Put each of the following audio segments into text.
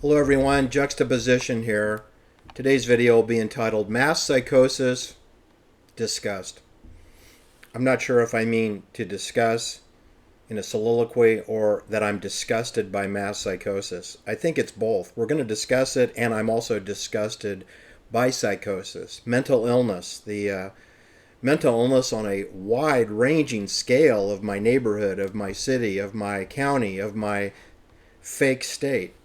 Hello everyone, Juxtaposition here. Today's video will be entitled Mass Psychosis, Disgust. I'm not sure if I mean to discuss in a soliloquy or that I'm disgusted by mass psychosis. I think it's both. We're going to discuss it, and I'm also disgusted by psychosis. Mental illness, the mental illness on a wide-ranging scale of my neighborhood, of my city, of my county, of my fake state.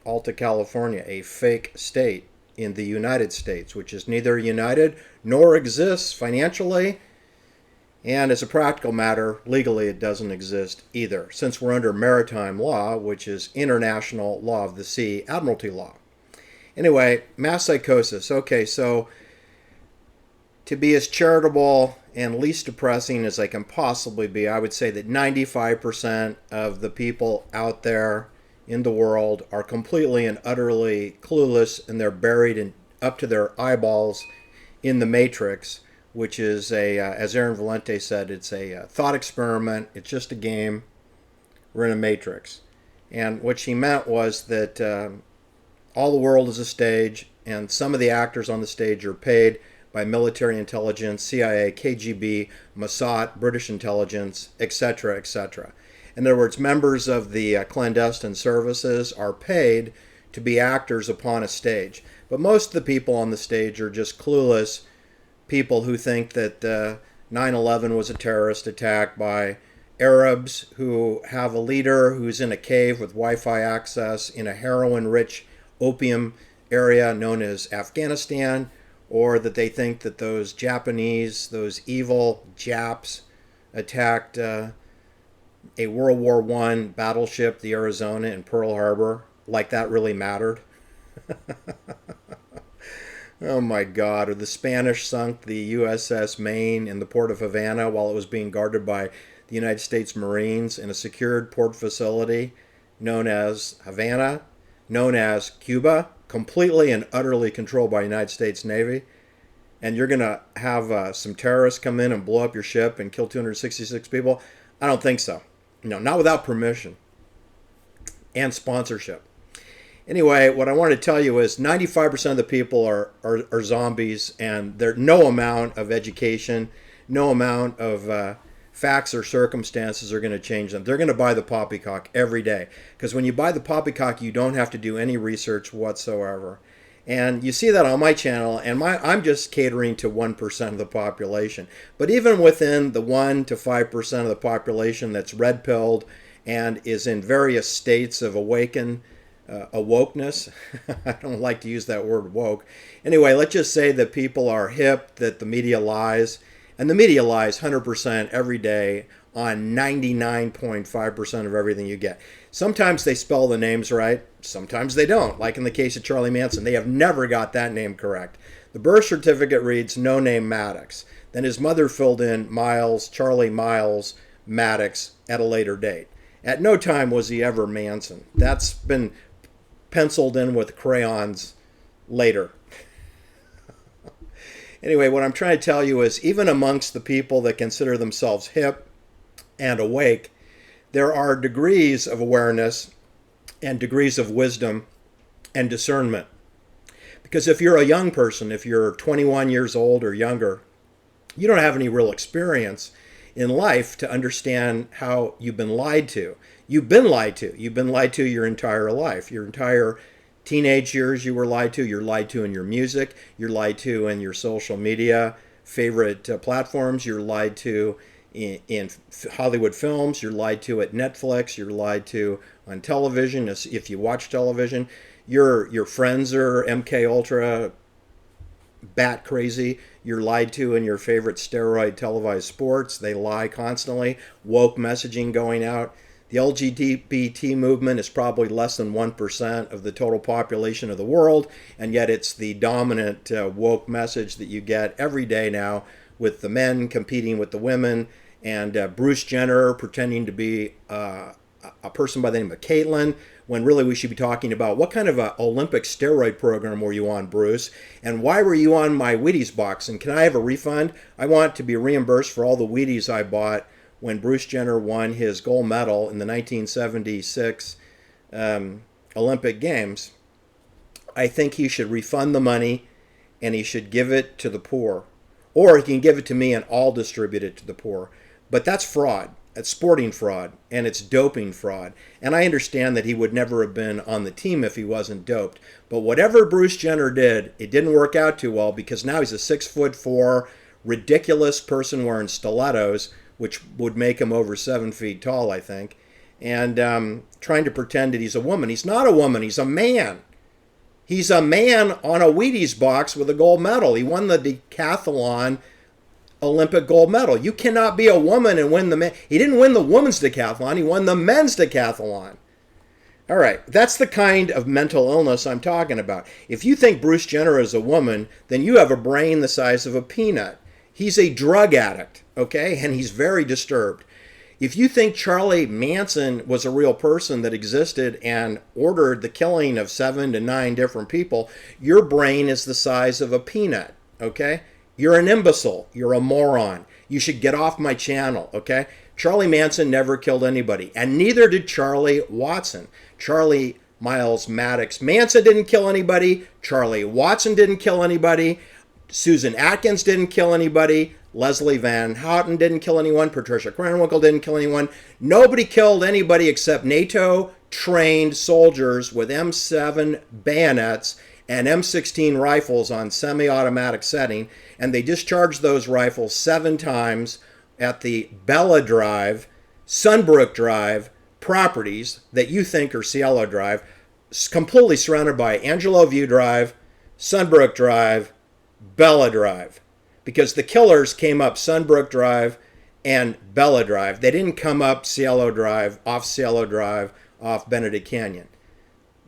Alta California, a fake state in the United States, which is neither united nor exists financially, and as a practical matter, legally it doesn't exist either, since we're under maritime law, which is international law of the sea, admiralty law. Anyway, mass psychosis. Okay, so to be as charitable and least depressing as I can possibly be, I would say that 95% of the people out there in the world are completely and utterly clueless, and they're buried in, up to their eyeballs in the matrix, which is as Aaron Valente said, it's a thought experiment. It's just a game. We're in a matrix. And what she meant was that all the world is a stage, and some of the actors on the stage are paid by military intelligence, CIA, KGB, Mossad, British intelligence, etc., etc. In other words, members of the clandestine services are paid to be actors upon a stage. But most of the people on the stage are just clueless people who think that 9/11 was a terrorist attack by Arabs who have a leader who's in a cave with Wi-Fi access in a heroin-rich opium area known as Afghanistan, or that they think that those Japanese, those evil Japs, attacked a World War I battleship, the Arizona, in Pearl Harbor, like that really mattered. Oh my God. Or the Spanish sunk the USS Maine in the port of Havana while it was being guarded by the United States Marines in a secured port facility known as Havana, known as Cuba, completely and utterly controlled by the United States Navy. And you're going to have some terrorists come in and blow up your ship and kill 266 people? I don't think so. No, not without permission and sponsorship. Anyway, what I want to tell you is 95% of the people are zombies, and there's no amount of education, no amount of facts or circumstances are going to change them. They're going to buy the poppycock every day, because when you buy the poppycock, you don't have to do any research whatsoever. And you see that on my channel, and I'm just catering to 1% of the population. But even within the 1 to 5% of the population that's red-pilled and is in various states of awokeness, I don't like to use that word woke. Anyway, let's just say that people are hip, that the media lies, and the media lies 100% every day on 99.5% of everything you get. Sometimes they spell the names right, sometimes they don't. Like in the case of Charlie Manson, they have never got that name correct. The birth certificate reads no name Maddox. Then his mother filled in Miles, Charlie Miles Maddox at a later date. At no time was he ever Manson. That's been penciled in with crayons later. Anyway, what I'm trying to tell you is even amongst the people that consider themselves hip and awake, there are degrees of awareness and degrees of wisdom and discernment. Because if you're a young person, if you're 21 years old or younger, you don't have any real experience in life to understand how you've been lied to. You've been lied to. You've been lied to your entire life. Your entire teenage years you were lied to. You're lied to in your music. You're lied to in your social media favorite platforms. You're lied to in Hollywood films. You're lied to at Netflix. You're lied to on television if you watch television. Your friends are MK Ultra bat crazy. You're lied to in your favorite steroid televised sports. They lie constantly. Woke messaging going out. The LGBT movement is probably less than 1% of the total population of the world, and yet it's the dominant woke message that you get every day now, with the men competing with the women, and Bruce Jenner pretending to be a person by the name of Caitlyn, when really we should be talking about what kind of an Olympic steroid program were you on, Bruce? And why were you on my Wheaties box? And can I have a refund? I want to be reimbursed for all the Wheaties I bought when Bruce Jenner won his gold medal in the 1976 Olympic Games, I think he should refund the money and he should give it to the poor. Or he can give it to me and I'll distribute it to the poor. But that's fraud. It's sporting fraud and it's doping fraud. And I understand that he would never have been on the team if he wasn't doped. But whatever Bruce Jenner did, it didn't work out too well because now he's a 6'4" ridiculous person wearing stilettos, which would make him over 7 feet tall, I think, and trying to pretend that he's a woman. He's not a woman. He's a man. He's a man on a Wheaties box with a gold medal. He won the decathlon Olympic gold medal. You cannot be a woman and win the man. He didn't win the women's decathlon. He won the men's decathlon. All right, that's the kind of mental illness I'm talking about. If you think Bruce Jenner is a woman, then you have a brain the size of a peanut. He's a drug addict, okay? And he's very disturbed. If you think Charlie Manson was a real person that existed and ordered the killing of 7 to 9 different people, your brain is the size of a peanut, okay? You're an imbecile. You're a moron. You should get off my channel, okay? Charlie Manson never killed anybody, and neither did Charlie Watson. Charlie Miles Maddox Manson didn't kill anybody. Charlie Watson didn't kill anybody. Susan Atkins didn't kill anybody. Leslie Van Houten didn't kill anyone. Patricia Krenwinkel didn't kill anyone. Nobody killed anybody except NATO-trained soldiers with M7 bayonets and M16 rifles on semi-automatic setting, and they discharged those rifles 7 times at the Bella Drive, Sunbrook Drive properties that you think are Cielo Drive, completely surrounded by Angelo View Drive, Sunbrook Drive, Bella Drive, because the killers came up Sunbrook Drive and Bella Drive. They didn't come up Cielo Drive, off Benedict Canyon.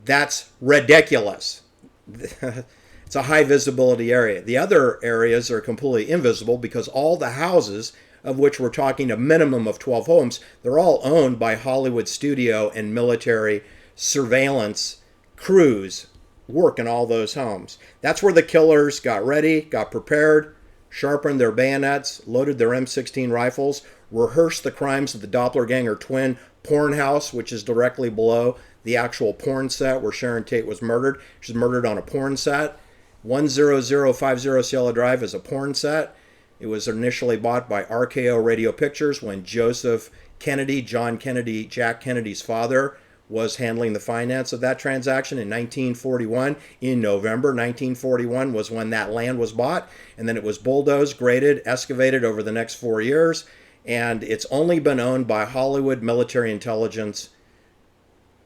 That's ridiculous. It's a high visibility area. The other areas are completely invisible because all the houses, of which we're talking a minimum of 12 homes, they're all owned by Hollywood studio and military surveillance crews work in all those homes. That's where the killers got ready, got prepared, sharpened their bayonets, loaded their M16 rifles, rehearsed the crimes of the Doppelganger twin porn house, which is directly below the actual porn set where Sharon Tate was murdered. She was murdered on a porn set. 10050 Cielo Drive is a porn set. It was initially bought by RKO Radio Pictures when Joseph Kennedy, John Kennedy, Jack Kennedy's father, was handling the finance of that transaction in 1941. In November 1941 was when that land was bought, and then it was bulldozed, graded, excavated over the next 4 years, and it's only been owned by Hollywood military intelligence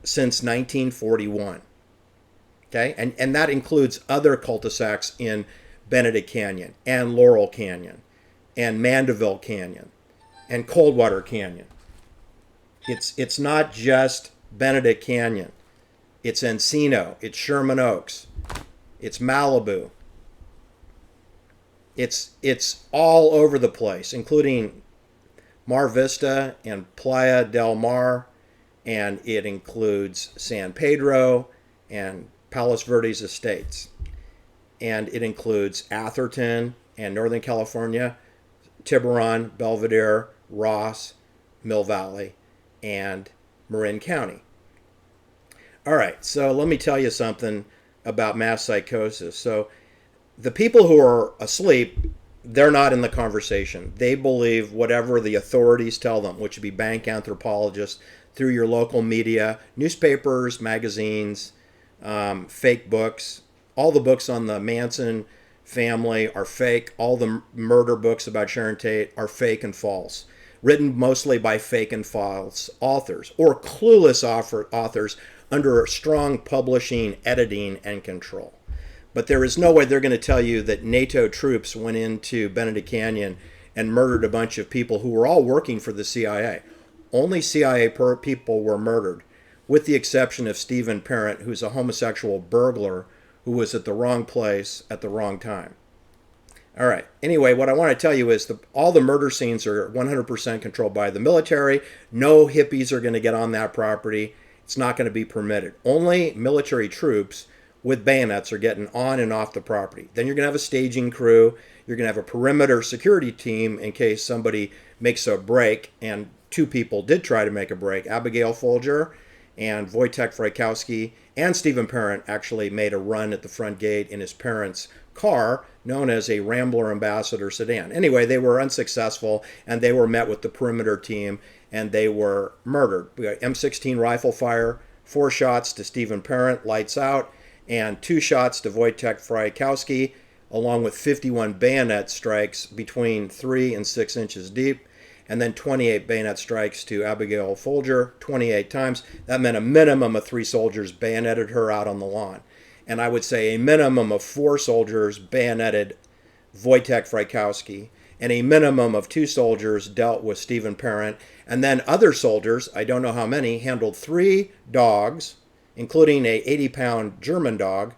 since 1941. Okay, and that includes other cul-de-sacs in Benedict Canyon and Laurel Canyon and Mandeville Canyon and Coldwater Canyon. It's not just Benedict Canyon. It's Encino. It's Sherman Oaks. It's Malibu. It's all over the place, including Mar Vista and Playa del Mar, and it includes San Pedro and Palos Verdes Estates. And it includes Atherton and Northern California, Tiburon, Belvedere, Ross, Mill Valley, and Marin County. All right, so let me tell you something about mass psychosis. So the people who are asleep, they're not in the conversation. They believe whatever the authorities tell them, which would be bank anthropologists, through your local media, newspapers, magazines, fake books. All the books on the Manson family are fake. All the murder books about Sharon Tate are fake and false, written mostly by fake and false authors or clueless authors under strong publishing, editing, and control. But there is no way they're going to tell you that NATO troops went into Benedict Canyon and murdered a bunch of people who were all working for the CIA. Only CIA people were murdered, with the exception of Stephen Parent, who's a homosexual burglar who was at the wrong place at the wrong time. All right. Anyway, what I want to tell you is all the murder scenes are 100% controlled by the military. No hippies are going to get on that property. It's not going to be permitted. Only military troops with bayonets are getting on and off the property. Then you're going to have a staging crew. You're going to have a perimeter security team in case somebody makes a break. And 2 people did try to make a break. Abigail Folger And Wojtek Frykowski and Stephen Parent actually made a run at the front gate in his parents' car, known as a Rambler Ambassador sedan. Anyway, they were unsuccessful, and they were met with the perimeter team, and they were murdered. We got M16 rifle fire, 4 shots to Stephen Parent, lights out, and 2 shots to Wojtek Frykowski, along with 51 bayonet strikes between 3 and 6 inches deep, and then 28 bayonet strikes to Abigail Folger, 28 times. That meant a minimum of 3 soldiers bayoneted her out on the lawn. And I would say a minimum of 4 soldiers bayoneted Wojtek Frykowski, and a minimum of 2 soldiers dealt with Stephen Parent. And then other soldiers, I don't know how many, handled 3 dogs, including a 80-pound German dog,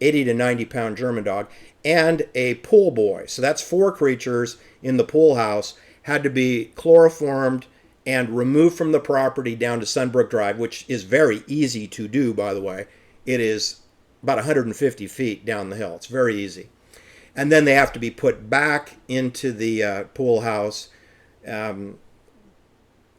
80 to 90-pound German dog, and a pool boy. So that's 4 creatures in the pool house, had to be chloroformed and removed from the property down to Sunbrook Drive, which is very easy to do, by the way. It is about 150 feet down the hill. It's very easy. And then they have to be put back into the pool house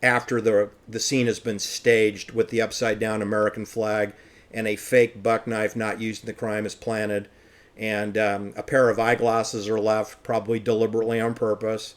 after the scene has been staged with the upside-down American flag, and a fake buck knife not used in the crime is planted, and a pair of eyeglasses are left, probably deliberately on purpose,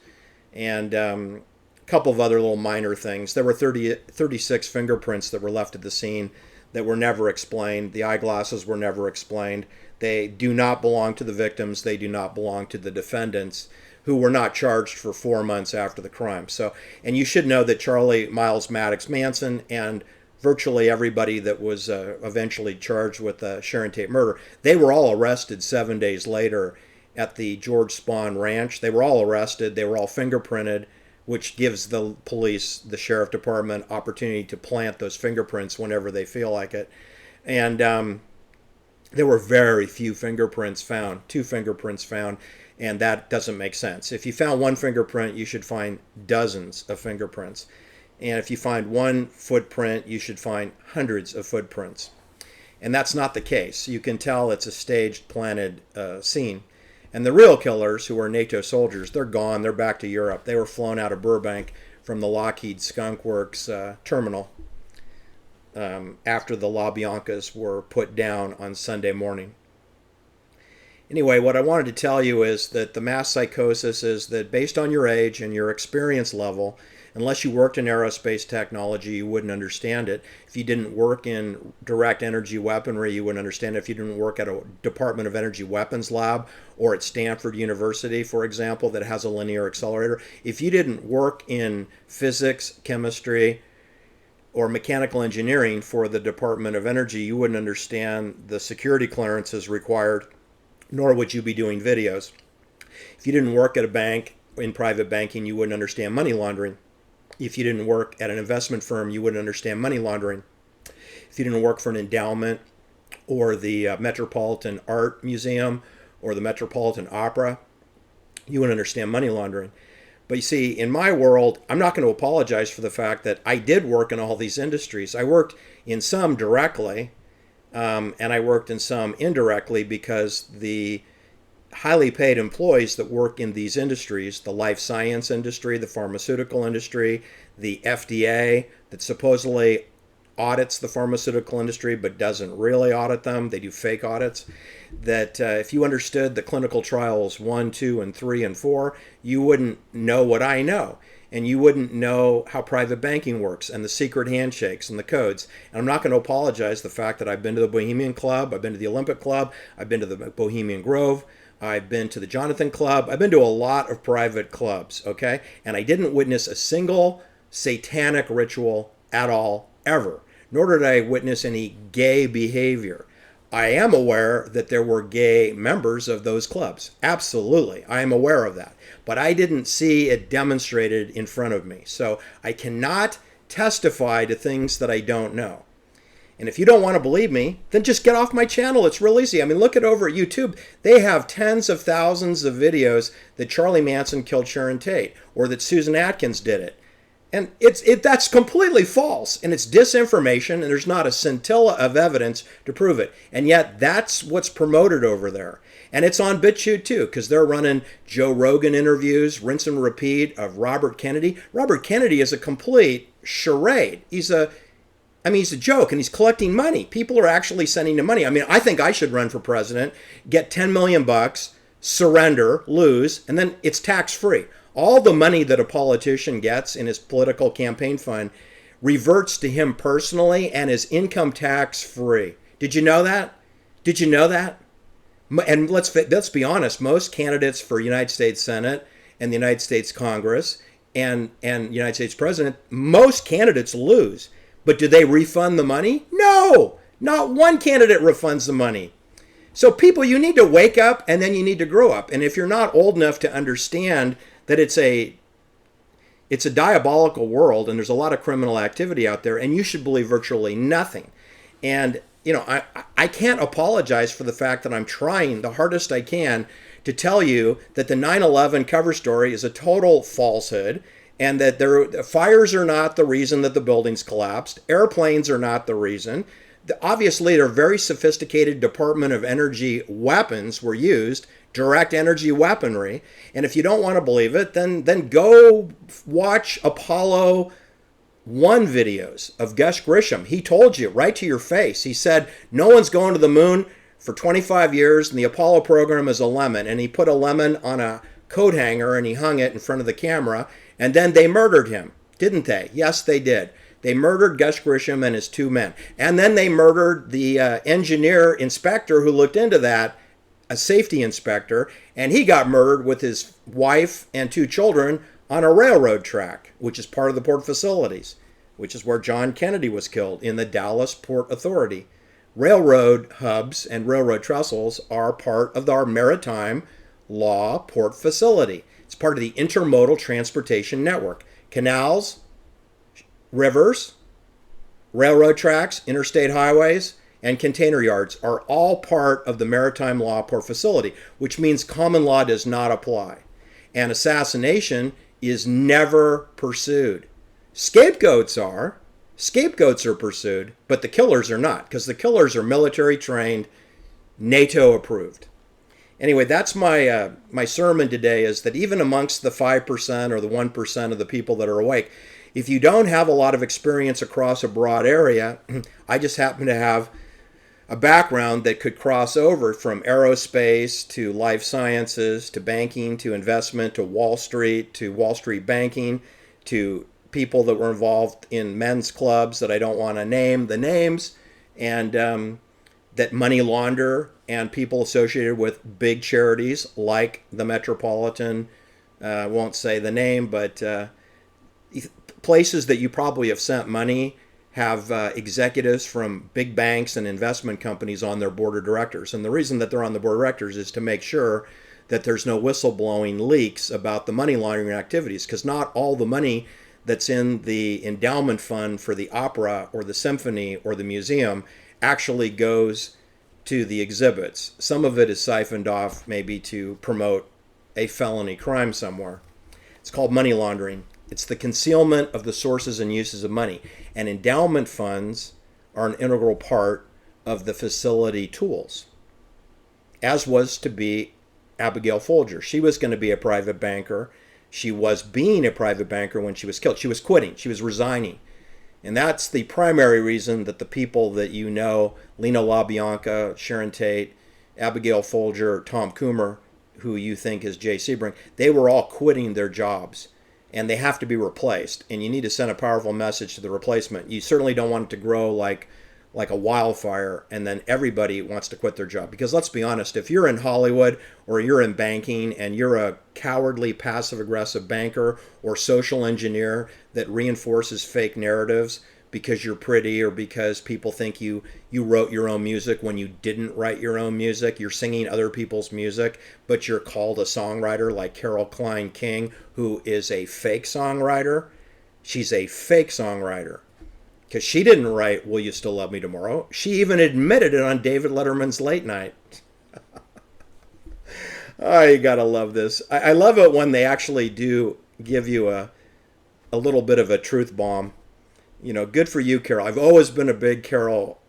and a couple of other little minor things. There were 36 fingerprints that were left at the scene that were never explained. The eyeglasses were never explained. They do not belong to the victims. They do not belong to the defendants, who were not charged for 4 months after the crime. So, and you should know that Charlie Miles Maddox Manson and virtually everybody that was eventually charged with the Sharon Tate murder, they were all arrested 7 days later at the George Spahn Ranch. They were all arrested. They were all fingerprinted, which gives the police, the sheriff department, opportunity to plant those fingerprints whenever they feel like it. And there were very few fingerprints found, 2 fingerprints found, and that doesn't make sense. If you found 1 fingerprint, you should find dozens of fingerprints. And if you find 1 footprint, you should find hundreds of footprints. And that's not the case. You can tell it's a staged, planted scene. And the real killers, who are NATO soldiers, they're gone. They're back to Europe. They were flown out of Burbank from the Lockheed Skunk Works terminal after the LaBiancas were put down on Sunday morning. Anyway, what I wanted to tell you is that the mass psychosis is that based on your age and your experience level, unless you worked in aerospace technology, you wouldn't understand it. If you didn't work in direct energy weaponry, you wouldn't understand it. If you didn't work at a Department of Energy weapons lab or at Stanford University, for example, that has a linear accelerator, if you didn't work in physics, chemistry, or mechanical engineering for the Department of Energy, you wouldn't understand the security clearances required, nor would you be doing videos. If you didn't work at a bank, in private banking, you wouldn't understand money laundering. If you didn't work at an investment firm, you wouldn't understand money laundering. If you didn't work for an endowment or the Metropolitan Art Museum or the Metropolitan Opera, you wouldn't understand money laundering. But you see, in my world, I'm not going to apologize for the fact that I did work in all these industries. I worked in some directly, and I worked in some indirectly, because the highly paid employees that work in these industries, the life science industry, the pharmaceutical industry, the FDA that supposedly audits the pharmaceutical industry but doesn't really audit them, they do fake audits, that if you understood the clinical trials 1, 2, and 3, and 4, you wouldn't know what I know. And you wouldn't know how private banking works and the secret handshakes and the codes. And I'm not going to apologize the fact that I've been to the Bohemian Club, I've been to the Olympic Club, I've been to the Bohemian Grove, I've been to the Jonathan Club, I've been to a lot of private clubs, okay? And I didn't witness a single satanic ritual at all, ever. Nor did I witness any gay behavior. I am aware that there were gay members of those clubs. Absolutely. I am aware of that. But I didn't see it demonstrated in front of me. So I cannot testify to things that I don't know. And if you don't want to believe me, then just get off my channel. It's real easy. I mean, look it over at YouTube. They have tens of thousands of videos that Charlie Manson killed Sharon Tate, or that Susan Atkins did it. And that's completely false, and it's disinformation, and there's not a scintilla of evidence to prove it. And yet that's what's promoted over there. And it's on BitChute too, because they're running Joe Rogan interviews, rinse and repeat, of Robert Kennedy. Robert Kennedy is a complete charade. I mean, he's a joke, and he's collecting money. People are actually sending him money. I mean, I think I should run for president, get 10 million bucks, surrender, lose, and then it's tax-free. All the money that a politician gets in his political campaign fund reverts to him personally and is income tax-free. Did you know that? Did you know that? And let's be honest, most candidates for United States Senate and the United States Congress and United States President, most candidates lose. But do they refund the money? No, not one candidate refunds the money. So people, you need to wake up and then you need to grow up. And if you're not old enough to understand that it's a diabolical world and there's a lot of criminal activity out there, and you should believe virtually nothing. And you know, I can't apologize for the fact that I'm trying the hardest I can to tell you that the 9/11 cover story is a total falsehood, and that fires are not the reason that the buildings collapsed. Airplanes are not the reason. Obviously, they're very sophisticated Department of Energy weapons were used, direct energy weaponry. And if you don't want to believe it, then go watch Apollo 1 videos of Gus Grisham. He told you right to your face. He said, no one's going to the moon for 25 years, and the Apollo program is a lemon. And he put a lemon on a coat hanger, and he hung it in front of the camera. And then they murdered him, didn't they? Yes, they did. They murdered Gus Grisham and his 2 men. And then they murdered the engineer inspector who looked into that, a safety inspector, and he got murdered with his wife and 2 children on a railroad track, which is part of the port facilities, which is where John Kennedy was killed, in the Dallas Port Authority. Railroad hubs and railroad trestles are part of our maritime law port facility. It's part of the intermodal transportation network. Canals, rivers, railroad tracks, interstate highways, and container yards are all part of the maritime law port facility, which means common law does not apply. And assassination is never pursued. Scapegoats are pursued, but the killers are not, because the killers are military trained, NATO approved. Anyway, that's my sermon today, is that even amongst the 5% or the 1% of the people that are awake, if you don't have a lot of experience across a broad area, I just happen to have a background that could cross over from aerospace to life sciences to banking to investment to Wall Street banking to people that were involved in men's clubs that I don't want to name the names, and that money launder, and people associated with big charities like the Metropolitan, won't say the name, but places that you probably have sent money have executives from big banks and investment companies on their board of directors. And the reason that they're on the board of directors is to make sure that there's no whistleblowing leaks about the money laundering activities, because not all the money that's in the endowment fund for the opera or the symphony or the museum actually goes to the exhibits. Some of it is siphoned off maybe to promote a felony crime somewhere. It's called money laundering. It's the concealment of the sources and uses of money. And endowment funds are an integral part of the facility tools, as was to be Abigail Folger. She was going to be a private banker. She was being a private banker when she was killed. She was quitting. She was resigning. And that's the primary reason that the people that you know, Lena LaBianca, Sharon Tate, Abigail Folger, Tom Coomer, who you think is Jay Sebring, they were all quitting their jobs. And they have to be replaced. And you need to send a powerful message to the replacement. You certainly don't want it to grow like a wildfire, and then everybody wants to quit their job. Because let's be honest, if you're in Hollywood or you're in banking and you're a cowardly, passive-aggressive banker or social engineer that reinforces fake narratives because you're pretty or because people think you wrote your own music when you didn't write your own music, you're singing other people's music, but you're called a songwriter like Carol Klein King, who is a fake songwriter. She's a fake songwriter. Because she didn't write Will You Still Love Me Tomorrow. She even admitted it on David Letterman's Late Night. Oh, you gotta love this. I love it when they actually do give you a little bit of a truth bomb. You know, good for you, Carol. I've always been a big Carol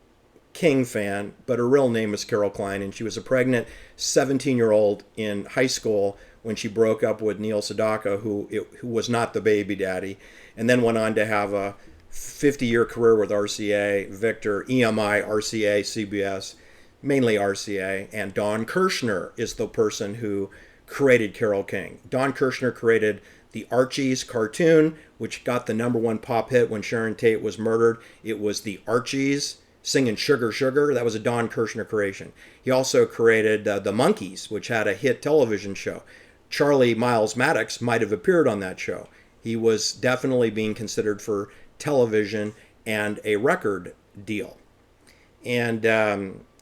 King fan, but her real name is Carol Klein, and she was a pregnant 17-year-old in high school when she broke up with Neil Sedaka, who was not the baby daddy, and then went on to have a 50-year career with RCA, Victor, EMI, RCA, CBS, mainly RCA, and Don Kirshner is the person who created Carole King. Don Kirshner created the Archies cartoon, which got the #1 pop hit when Sharon Tate was murdered. It was the Archies singing Sugar Sugar. That was a Don Kirshner creation. He also created the Monkees, which had a hit television show. Charlie Miles Maddox might have appeared on that show. He was definitely being considered for television and a record deal. And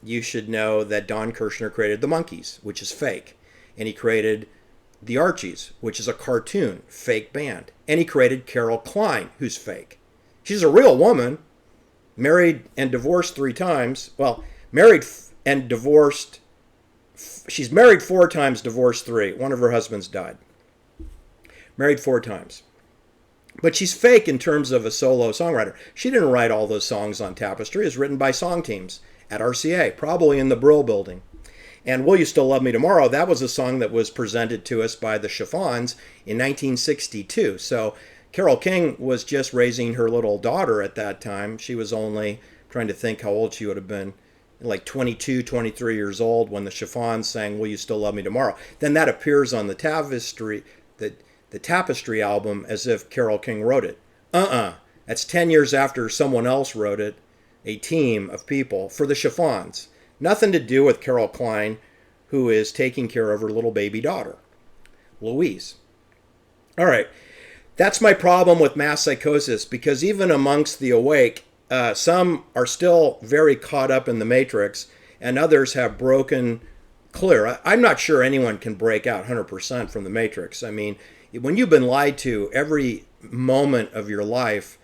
you should know that Don Kirshner created the Monkees, which is fake. And he created the Archies, which is a cartoon, fake band. And he created Carole Klein, who's fake. She's a real woman, married and divorced 3 times. Well, married and divorced. She's married 4 times, divorced 3. One of her husbands died. Married 4 times. But she's fake in terms of a solo songwriter. She didn't write all those songs on Tapestry. It was written by song teams at RCA, probably in the Brill building. And Will You Still Love Me Tomorrow, that was a song that was presented to us by the Chiffons in 1962. So Carole King was just raising her little daughter at that time. She was only, trying to think how old she would have been, like 22, 23 years old when the Chiffons sang Will You Still Love Me Tomorrow. Then that appears on the Tapestry, the Tapestry album as if Carole King wrote it. That's 10 years after someone else wrote it, a team of people, for the Chiffons. Nothing to do with Carole Klein, who is taking care of her little baby daughter, Louise. All right, that's my problem with mass psychosis, because even amongst the awake, some are still very caught up in the matrix, and others have broken clear. I'm not sure anyone can break out 100% from the matrix. I mean, when you've been lied to every moment of your life,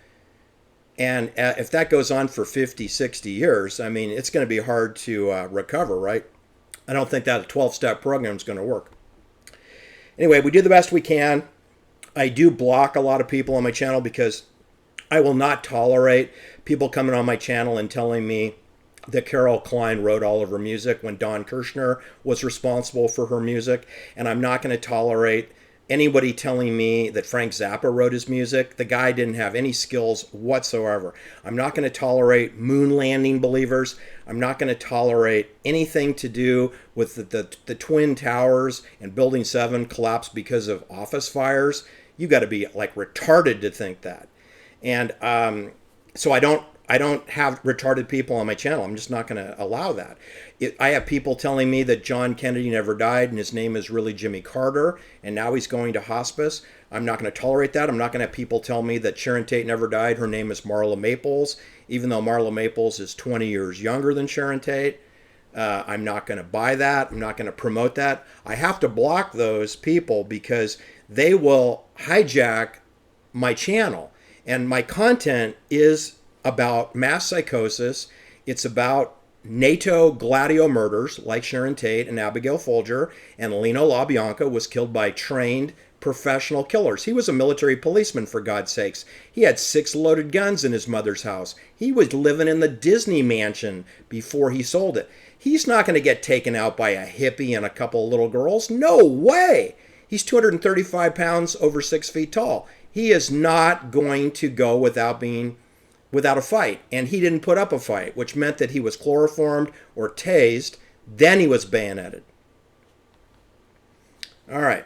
and if that goes on for 50, 60 years, I mean, it's going to be hard to recover, right? I don't think that a 12-step program is going to work. Anyway, we do the best we can. I do block a lot of people on my channel because I will not tolerate people coming on my channel and telling me that Carole Klein wrote all of her music when Don Kirshner was responsible for her music. And I'm not going to tolerate anybody telling me that Frank Zappa wrote his music. The guy didn't have any skills whatsoever. I'm not going to tolerate moon landing believers. I'm not going to tolerate anything to do with the Twin Towers and Building 7 collapsed because of office fires. You got to be like retarded to think that. And so I don't have retarded people on my channel. I'm just not going to allow that. I have people telling me that John Kennedy never died and his name is really Jimmy Carter and now he's going to hospice. I'm not going to tolerate that. I'm not going to have people tell me that Sharon Tate never died. Her name is Marla Maples, even though Marla Maples is 20 years younger than Sharon Tate. I'm not going to buy that. I'm not going to promote that. I have to block those people because they will hijack my channel. And my content is about mass psychosis. It's about NATO Gladio murders like Sharon Tate and Abigail Folger, and Lino LaBianca was killed by trained professional killers. He was a military policeman, for God's sakes. He had 6 loaded guns in his mother's house. He was living in the Disney mansion before he sold it. He's not going to get taken out by a hippie and a couple of little girls. No way! He's 235 pounds, over 6 feet tall. He is not going to go without a fight. And he didn't put up a fight, which meant that he was chloroformed or tased. Then he was bayoneted. All right.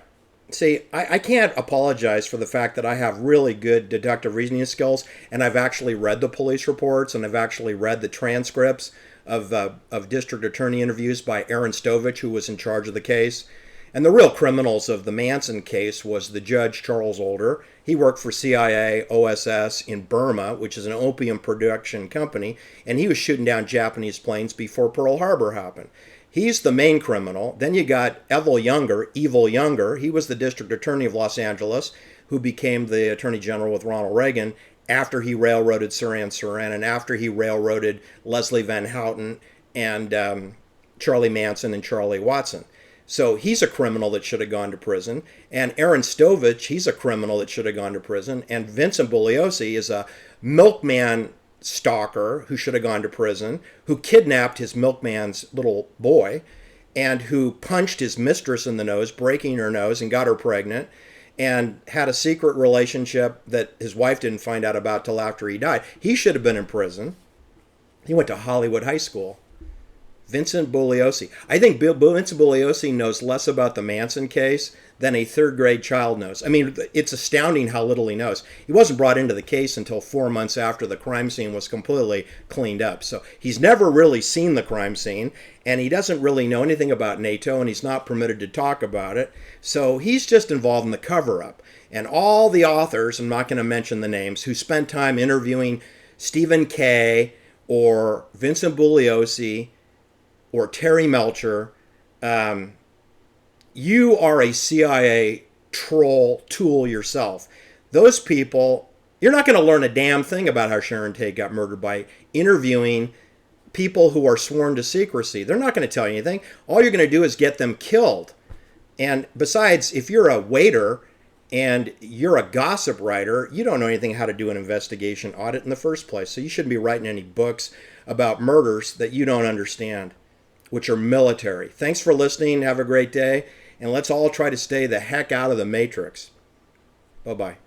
See, I can't apologize for the fact that I have really good deductive reasoning skills, and I've actually read the police reports, and I've actually read the transcripts of district attorney interviews by Aaron Stovich, who was in charge of the case. And the real criminals of the Manson case was the judge, Charles Older. He worked for CIA, OSS in Burma, which is an opium production company, and he was shooting down Japanese planes before Pearl Harbor happened. He's the main criminal. Then you got Evil Younger. He was the district attorney of Los Angeles, who became the attorney general with Ronald Reagan after he railroaded Sirhan and after he railroaded Leslie Van Houten and Charlie Manson and Charlie Watson. So he's a criminal that should have gone to prison. And Aaron Stovich, he's a criminal that should have gone to prison. And Vincent Bugliosi is a milkman stalker who should have gone to prison, who kidnapped his milkman's little boy, and who punched his mistress in the nose, breaking her nose, and got her pregnant. and had a secret relationship that his wife didn't find out about till after he died. He should have been in prison. He went to Hollywood High School. Vincent Bugliosi. I think Vincent Bugliosi knows less about the Manson case than a third grade child knows. I mean, it's astounding how little he knows. He wasn't brought into the case until 4 months after the crime scene was completely cleaned up. So he's never really seen the crime scene, and he doesn't really know anything about NATO, and he's not permitted to talk about it. So he's just involved in the cover-up. And all the authors, I'm not going to mention the names, who spent time interviewing Stephen Kay or Vincent Bugliosi or Terry Melcher, you are a CIA troll tool yourself. Those people, you're not going to learn a damn thing about how Sharon Tate got murdered by interviewing people who are sworn to secrecy. They're not going to tell you anything. All you're going to do is get them killed. And besides, if you're a waiter and you're a gossip writer, you don't know anything how to do an investigation audit in the first place. So you shouldn't be writing any books about murders that you don't understand, which are military. Thanks for listening. Have a great day. And let's all try to stay the heck out of the Matrix. Bye-bye.